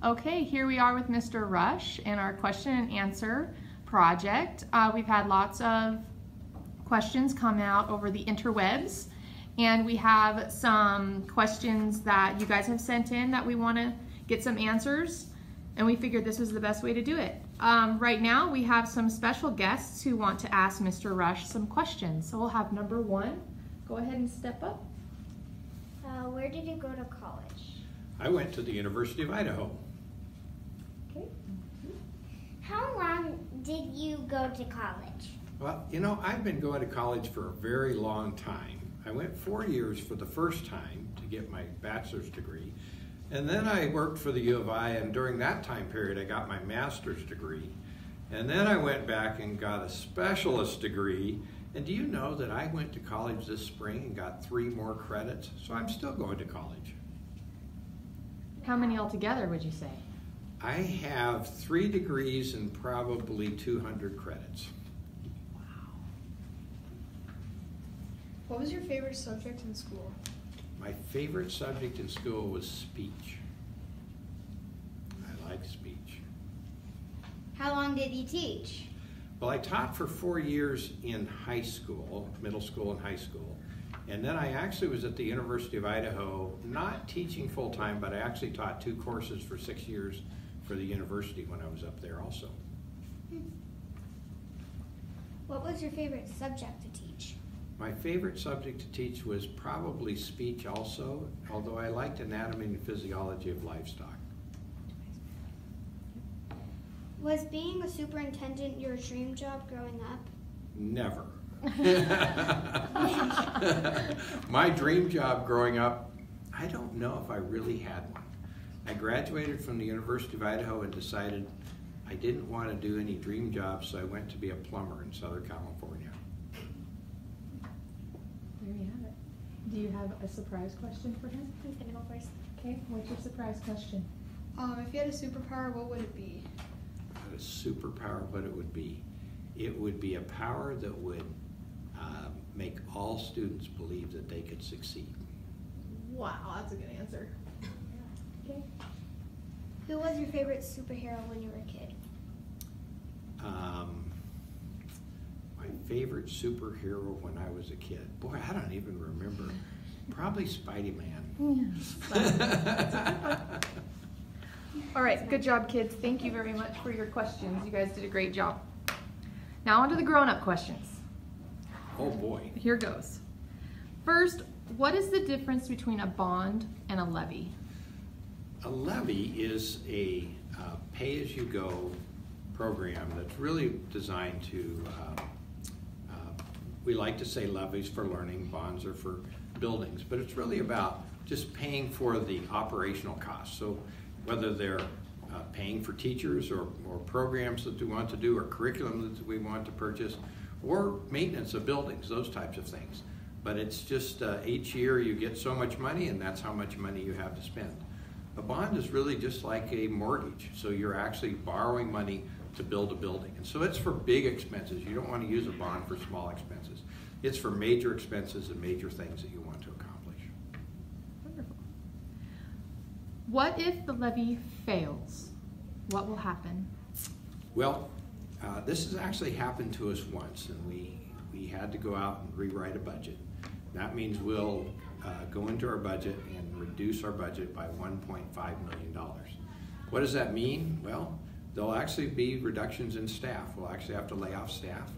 Okay, here we are with Mr. Rush and our question and answer project. We've had lots of questions come out over the interwebs, and we have some questions that you guys have sent in that we want to get some answers, and we figured this was the best way to do it. Right now we have some special guests who want to ask Mr. Rush some questions. So we'll have number one. Go ahead and step up. Where did you go to college? I went to the University of Idaho. Okay. How long did you go to college? Well, you know, I've been going to college for a very long time. I went 4 years for the first time to get my bachelor's degree. And then I worked for the U of I, and during that time period I got my master's degree. And then I went back and got a specialist degree. And do you know that I went to college this spring and got 3 more credits? So I'm still going to college. How many altogether would you say? I have 3 degrees and probably 200 credits. Wow. What was your favorite subject in school? My favorite subject in school was speech. I like speech. How long did you teach? Well, I taught for 4 years in high school, middle school and high school. And then I actually was at the University of Idaho, not teaching full-time, but I actually taught 2 courses for 6 years for the university when I was up there also. What was your favorite subject to teach? My favorite subject to teach was probably speech also, although I liked anatomy and physiology of livestock. Was being a superintendent your dream job growing up? Never. My dream job growing up, I don't know if I really had one. I graduated from the University of Idaho and decided I didn't want to do any dream jobs, so I went to be a plumber in Southern California. There you have it. Do you have a surprise question for him? Who's gonna go first? Okay, what's your surprise question? If you had a superpower, what would it be? A superpower, what it would be? It would be a power that would make all students believe that they could succeed. Wow, that's a good answer. Okay. Who was your favorite superhero when you were a kid? My favorite superhero when I was a kid. Boy, I don't even remember. Probably Spidey-Man. Yes. All right, good job, kids. Thank you very much for your questions. You guys did a great job. Now on to the grown-up questions. Oh boy. Here goes. First, what is the difference between a bond and a levy? A levy is a pay-as-you-go program that's really designed to, we like to say levies for learning, bonds are for buildings, but it's really about just paying for the operational costs. So whether they're paying for teachers or programs that we want to do or curriculum that we want to purchase or maintenance of buildings, those types of things. But it's just each year you get so much money and that's how much money you have to spend. A bond is really just like a mortgage. So you're actually borrowing money to build a building. And so it's for big expenses. You don't want to use a bond for small expenses. It's for major expenses and major things that you want to accomplish. Wonderful. What if the levy fails? What will happen? Well, this has actually happened to us once, and we had to go out and rewrite a budget. That means we'll go into our budget and reduce our budget by $1.5 million. What does that mean? Well, there'll actually be reductions in staff. We'll actually have to lay off staff.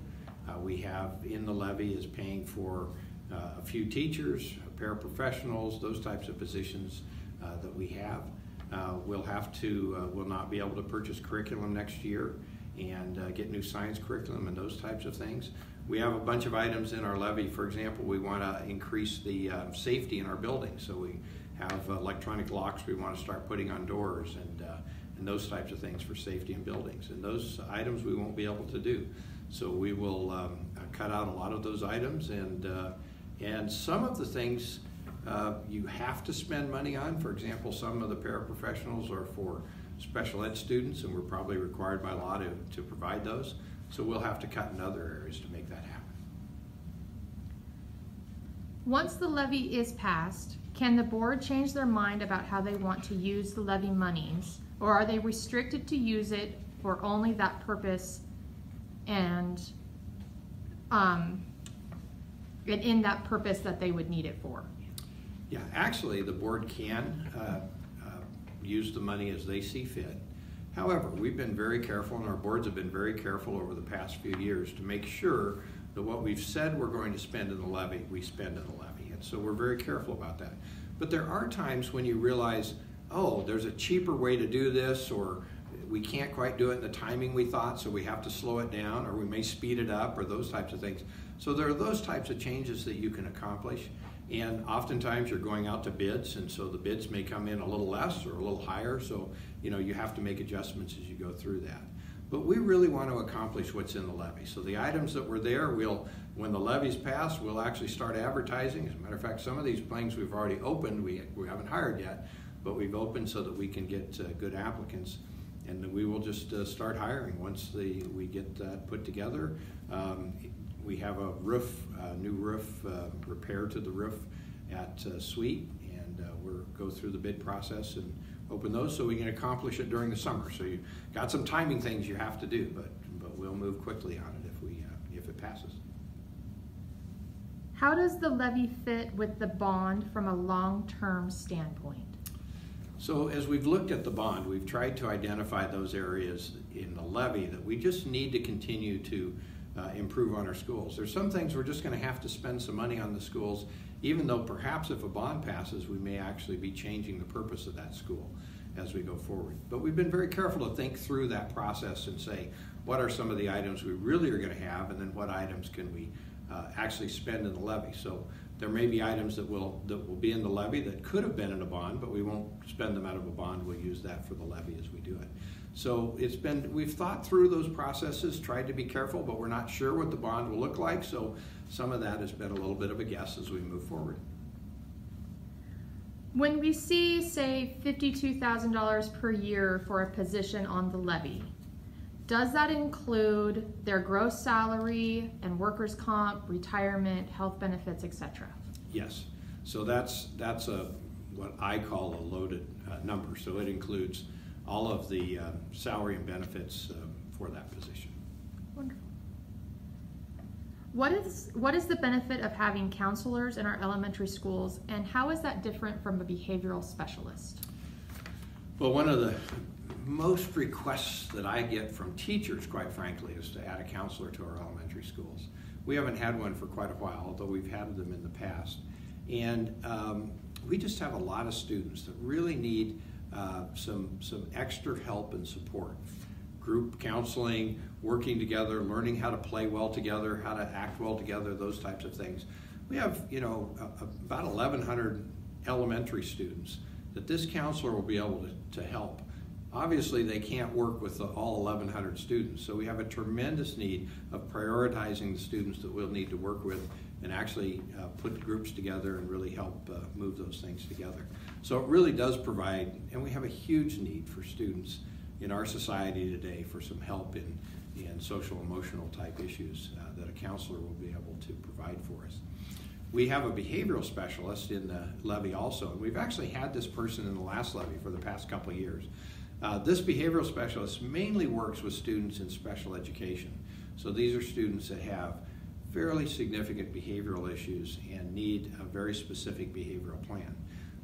We have in the levy is paying for a few teachers, paraprofessionals, those types of positions that we have. We'll not be able to purchase curriculum next year and get new science curriculum and those types of things. We have a bunch of items in our levy. For example, we want to increase the safety in our buildings. So we have electronic locks we want to start putting on doors and those types of things for safety in buildings. And those items we won't be able to do. So we will cut out a lot of those items and some of the things you have to spend money on. For example, some of the paraprofessionals are for special ed students, and we're probably required by law to provide those. So we'll have to cut in other areas to make that happen. Once the levy is passed, can the board change their mind about how they want to use the levy monies, or are they restricted to use it for only that purpose and in that purpose that they would need it for? Yeah, actually, the board can use the money as they see fit. However, we've been very careful, and our boards have been very careful over the past few years to make sure that what we've said we're going to spend in the levy, we spend in the levy. And so we're very careful about that. But there are times when you realize, oh, there's a cheaper way to do this, or we can't quite do it in the timing we thought, so we have to slow it down, or we may speed it up, or those types of things. So there are those types of changes that you can accomplish. And oftentimes you're going out to bids, and so the bids may come in a little less or a little higher, so you have to make adjustments as you go through that. But we really want to accomplish what's in the levy. So the items that were there, when the levy's passed, we'll actually start advertising. As a matter of fact, some of these planes we've already opened, we haven't hired yet, but we've opened so that we can get good applicants. And then we will just start hiring once we get that put together. We have a new roof, repair to the roof at Sweet, and we'll go through the bid process and open those so we can accomplish it during the summer. So you got some timing things you have to do, but we'll move quickly on it if it passes. How does the levy fit with the bond from a long-term standpoint? So as we've looked at the bond, we've tried to identify those areas in the levy that we just need to continue to improve on our schools. There's some things we're just going to have to spend some money on the schools, even though perhaps if a bond passes, we may actually be changing the purpose of that school as we go forward. But we've been very careful to think through that process and say, what are some of the items we really are going to have, and then what items can we actually spend in the levy. So there may be items that will be in the levy that could have been in a bond, but we won't spend them out of a bond. We'll use that for the levy as we do it. So we've thought through those processes, tried to be careful, but we're not sure what the bond will look like. So some of that has been a little bit of a guess as we move forward. When we see, say, $52,000 per year for a position on the levy, does that include their gross salary and workers' comp, retirement, health benefits, etc.? Yes. So that's what I call a loaded number. So it includes all of the salary and benefits for that position. Wonderful. What is the benefit of having counselors in our elementary schools, and how is that different from a behavioral specialist? Well, one of the most requests that I get from teachers, quite frankly, is to add a counselor to our elementary schools. We haven't had one for quite a while, although we've had them in the past. And we just have a lot of students that really need some extra help and support. Group counseling, working together, learning how to play well together, how to act well together, those types of things. We have, about 1,100 elementary students that this counselor will be able to help. Obviously, they can't work with all 1,100 students, so we have a tremendous need of prioritizing the students that we'll need to work with and actually put groups together and really help move those things together. So it really does provide, and we have a huge need for students in our society today for some help in social emotional type issues that a counselor will be able to provide for us. We have a behavioral specialist in the levy also, and we've actually had this person in the last levy for the past couple of years. This behavioral specialist mainly works with students in special education. So these are students that have fairly significant behavioral issues and need a very specific behavioral plan.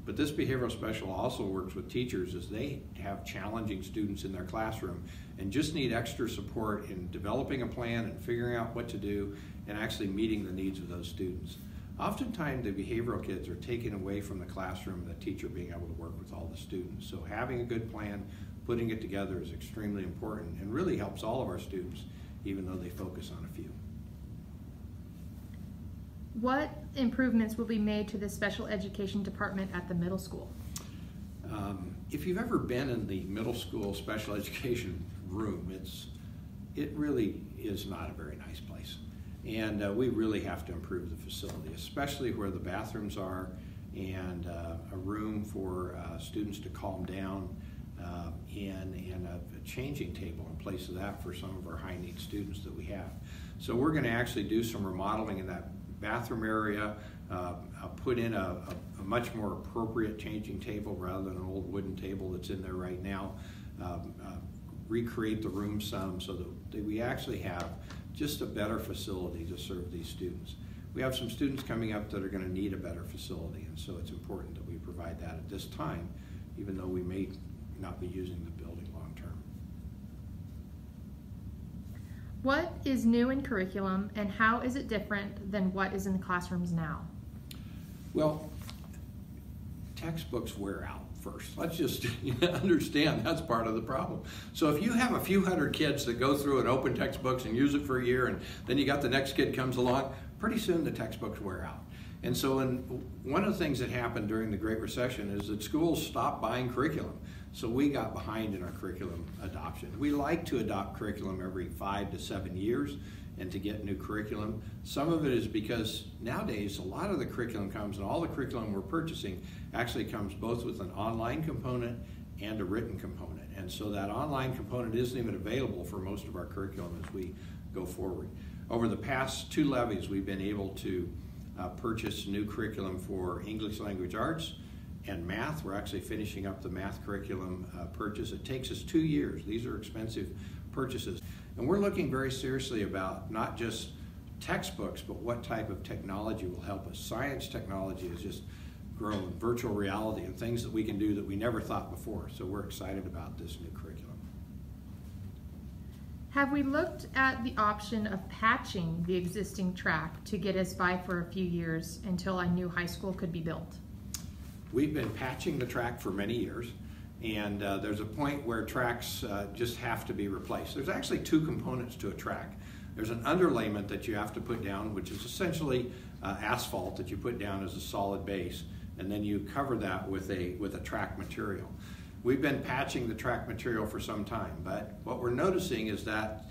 But this behavioral specialist also works with teachers as they have challenging students in their classroom and just need extra support in developing a plan and figuring out what to do and actually meeting the needs of those students. Oftentimes the behavioral kids are taken away from the classroom, the teacher being able to work with all the students. So having a good plan, putting it together is extremely important and really helps all of our students, even though they focus on a few. What improvements will be made to the special education department at the middle school? If you've ever been in the middle school special education room, it really is not a very nice place. And we really have to improve the facility, especially where the bathrooms are and a room for students to calm down and a changing table in place of that for some of our high need students that we have. So we're going to actually do some remodeling in that bathroom area, put in a much more appropriate changing table rather than an old wooden table that's in there right now, recreate the room some so that we actually have just a better facility to serve these students. We have some students coming up that are going to need a better facility, and so it's important that we provide that at this time, even though we may not be using the building long term. What is new in curriculum, and how is it different than what is in the classrooms now? Well, textbooks wear out first. Let's just understand that's part of the problem. So if you have a few hundred kids that go through and open textbooks and use it for a year, and then you got the next kid comes along, pretty soon the textbooks wear out. And so one of the things that happened during the Great Recession is that schools stopped buying curriculum. So we got behind in our curriculum adoption. We like to adopt curriculum every 5 to 7 years and to get new curriculum. Some of it is because nowadays a lot of the curriculum comes, and all the curriculum we're purchasing actually comes both with an online component and a written component. And so that online component isn't even available for most of our curriculum as we go forward. Over the past 2 levies, we've been able to purchase new curriculum for English Language Arts and math. We're actually finishing up the math curriculum purchase. It takes us 2 years. These are expensive purchases. And we're looking very seriously about not just textbooks, but what type of technology will help us. Science technology has just grown, virtual reality, and things that we can do that we never thought before. So we're excited about this new curriculum. Have we looked at the option of patching the existing track to get us by for a few years until a new high school could be built? We've been patching the track for many years, and there's a point where tracks just have to be replaced. There's actually 2 components to a track. There's an underlayment that you have to put down, which is essentially asphalt that you put down as a solid base, and then you cover that with a track material. We've been patching the track material for some time, but what we're noticing is that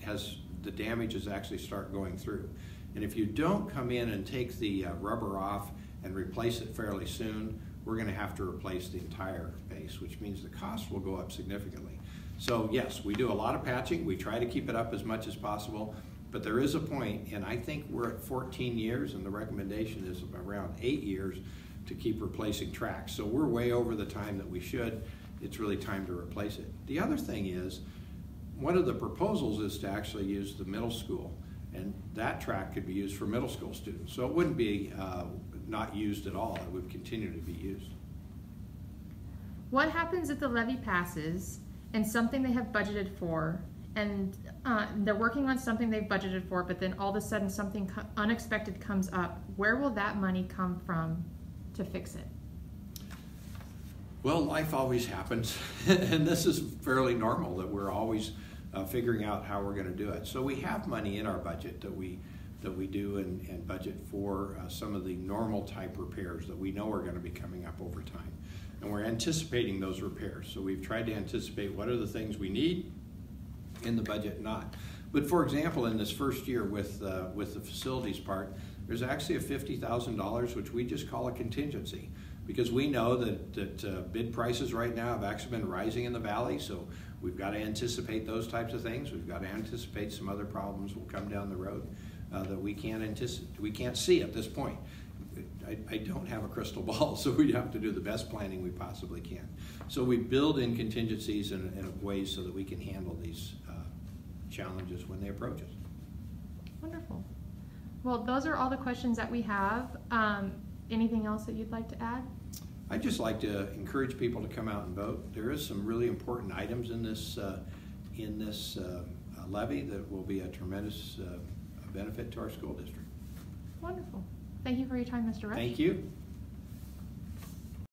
the damages actually start going through. And if you don't come in and take the rubber off and replace it fairly soon, we're going to have to replace the entire base, which means the cost will go up significantly. So yes, we do a lot of patching. We try to keep it up as much as possible, but there is a point, and I think we're at 14 years, and the recommendation is around 8 years to keep replacing tracks. So we're way over the time that we should. It's really time to replace it. The other thing is, one of the proposals is to actually use the middle school, and that track could be used for middle school students. So it wouldn't be not used at all. It would continue to be used. What happens if the levy passes and something they have budgeted for, and they're working on something they've budgeted for, but then all of a sudden something unexpected comes up? Where will that money come from to fix it? Well, life always happens, and this is fairly normal that we're always figuring out how we're going to do it. So we have money in our budget that we do and budget for some of the normal type repairs that we know are going to be coming up over time. And we're anticipating those repairs. So we've tried to anticipate what are the things we need in the budget, not. But for example, in this first year with the facilities part, there's actually a $50,000 which we just call a contingency, because we know that bid prices right now have actually been rising in the valley, so we've got to anticipate those types of things. We've got to anticipate some other problems will come down the road that we can't see at this point. I don't have a crystal ball, so we have to do the best planning we possibly can. So we build in contingencies in ways so that we can handle these challenges when they approach us. Wonderful. Well, those are all the questions that we have. Anything else that you'd like to add? I'd just like to encourage people to come out and vote. There is some really important items in this levy that will be a tremendous benefit to our school district. Wonderful. Thank you for your time, Mr. Rush. Thank you.